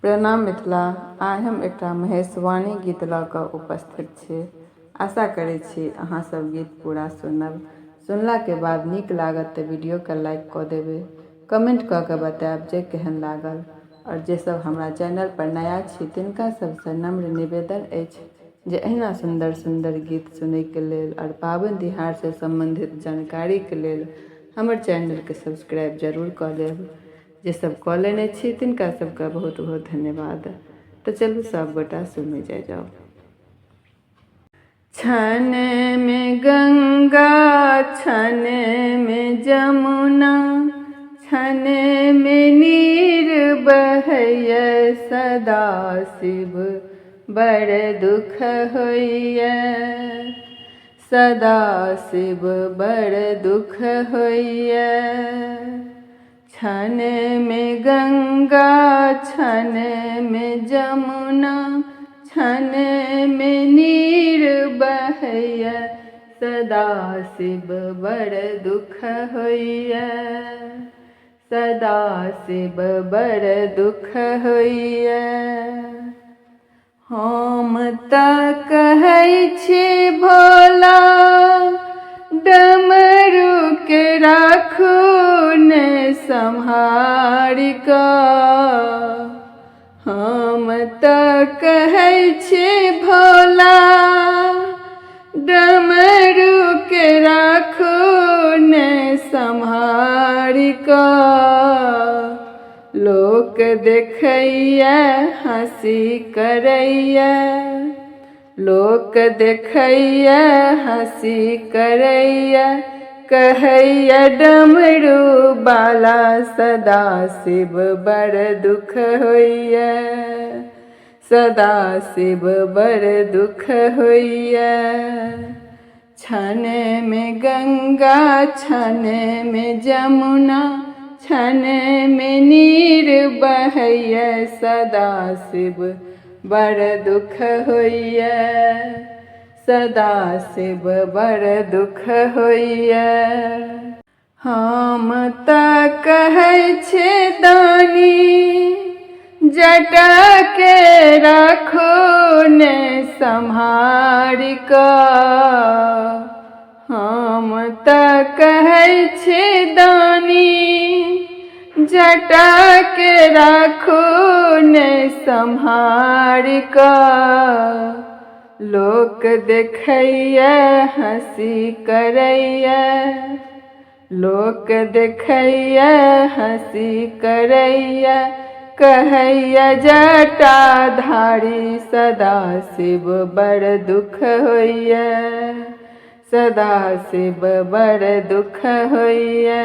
प्रणाम मिथिला। आइ हम एकटा महेशवाणी गीत लऽ कऽ उपस्थित छी। आशा करै छी अहाँ सब गीत पूरा सुनब। सुनलाके बाद नीक लागत तऽ वीडियोके लाइक कऽ देबै, कमेंट कऽ के बतायब जे केहन लागल। और जे सब हमरा चैनल पर नया छी तिनका सबसँ नम्र निवेदन अछि जे अहिना सुंदर सुंदर गीत सुनैके लेल और पाबनि तिहार से संबंधित जानकारीके लेल हमर चैनलके सब्सक्राइब जरूर कऽ लेब। जे सब कऽ लेने छी तिनका सबका बहुत बहुत धन्यवाद। तो चलू सब गोटा सुने जाओ। छन में गंगा छन में जमुना, छन में नीर बहैया, सदा शिव बड़ दुख होइया, सदा शिव बड़ दुख होइया। छन में गंगा छन में जमुना, छन में नीर बहैया, सदा शिव बड़ दुख होइया, सदा शिव बड़ दुख होइया। हम तऽ कहै छी भोला डमरू के राखू ने सम्हारि कऽ। हम तऽ कहै छी भोला डमरू के राखू ने सम्हारि कऽ। लोक देखैया हँसी करैया, लोक देखैया हँसी करैया, कहैया डमरू बाला, सदा शिव बड़ दुख होइया, सदा शिव बड़ दुख होइया। छन में गंगा छन में जमुना, छन में नीर बहैया, सदा शिव बड़ दुख होइया, सदा शिव बड़ दुख होइया। हम तऽ कहै छी दानी जटा के राखू ने सम्हारि कऽ। हम तऽ कहै छी दानी जटा के राखू ने सम्हारि कऽ। लोक देखैया हँसी करैया, लोक देखैया हँसी करैया, कहैया जटाधारी, सदा शिव बड़ दुख होइया, सदा शिव बड़ दुख होइया।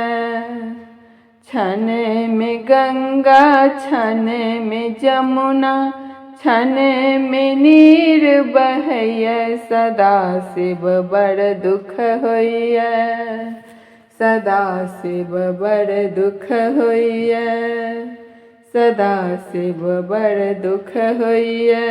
छन में गंगा छन में जमुना, छन में नीर बहैया, सदा शिव बड़ दुख होइया, सदा शिव बड़ दुख होइया, सदा शिव बड़ दुख होइया।